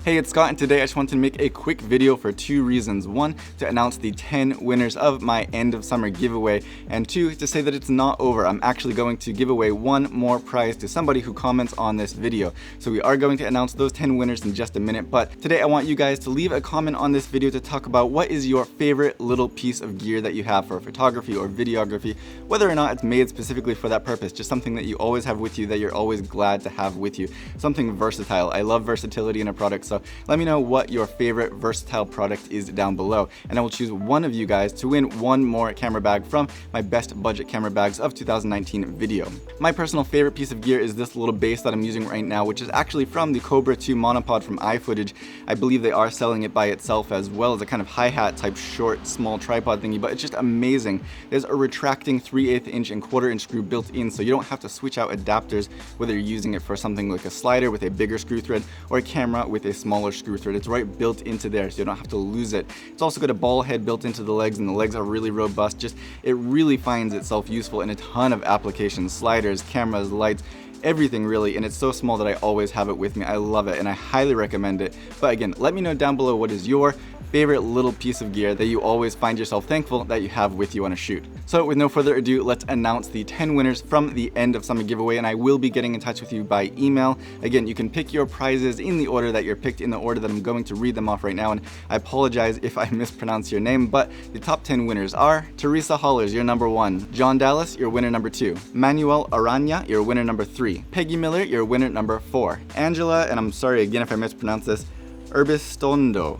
Hey, it's Scott, and today I just wanted to make a quick video for two reasons. One, to announce the 10 winners of my end of summer giveaway, and two, to say that it's not over. I'm actually going to give away one more prize to somebody who comments on this video. So we are going to announce those 10 winners in just a minute, but today I want you guys to leave a comment on this video to talk about what is your favorite little piece of gear that you have for photography or videography, whether or not it's made specifically for that purpose, just something that you always have with you that you're always glad to have with you. Something versatile. I love versatility in a product, so let me know what your favorite versatile product is down below, and I will choose one of you guys to win one more camera bag from my best budget camera bags of 2019 video. My personal favorite piece of gear is this little base that I'm using right now, which is actually from the Cobra 2 monopod from iFootage. I believe they are selling it by itself as well as a kind of hi-hat type short small tripod thingy, but it's just amazing. There's a retracting 3/8 inch and 1/4 inch screw built in, so you don't have to switch out adapters whether you're using it for something like a slider with a bigger screw thread or a camera with a smaller screw thread. It's right built into there, so you don't have to lose it. It's also got a ball head built into the legs, and the legs are really robust. Just, it really finds itself useful in a ton of applications, sliders, cameras, lights, everything really, and it's so small that I always have it with me. I love it and I highly recommend it. But again, let me know down below what is your favorite little piece of gear that you always find yourself thankful that you have with you on a shoot. So with no further ado, let's announce the 10 winners from the end of summer giveaway, and I will be getting in touch with you by email. Again, you can pick your prizes in the order that you're picked, in the order that I'm going to read them off right now, and I apologize if I mispronounce your name, but the top 10 winners are Teresa Hollers, you're number 1. John Dallas, you're winner number 2. Manuel Aranya, you're winner number 3. Peggy Miller, you're winner number 4. Angela, and I'm sorry again if I mispronounce this, Urbistondo,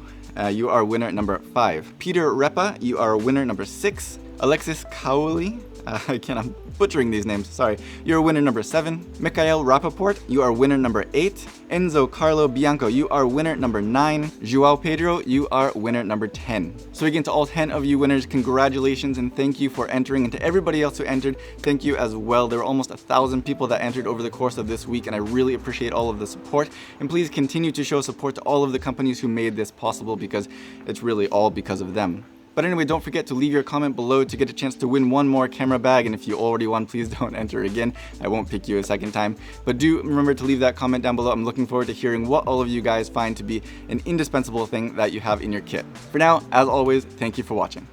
you are winner number 5. Peter Repa, you are winner number 6. Alexis Cowley, I'm butchering these names, sorry. You're winner number 7. Mikhail Rappaport, you are winner number 8. Enzo Carlo Bianco, you are winner number 9. Joao Pedro, you are winner number 10. So again, to all 10 of you winners, congratulations and thank you for entering. And to everybody else who entered, thank you as well. There were almost 1,000 people that entered over the course of this week, and I really appreciate all of the support. And please continue to show support to all of the companies who made this possible, because it's really all because of them. But anyway, don't forget to leave your comment below to get a chance to win one more camera bag, and if you already won, please don't enter again. I won't pick you a second time. But do remember to leave that comment down below. I'm looking forward to hearing what all of you guys find to be an indispensable thing that you have in your kit. For now, as always, thank you for watching.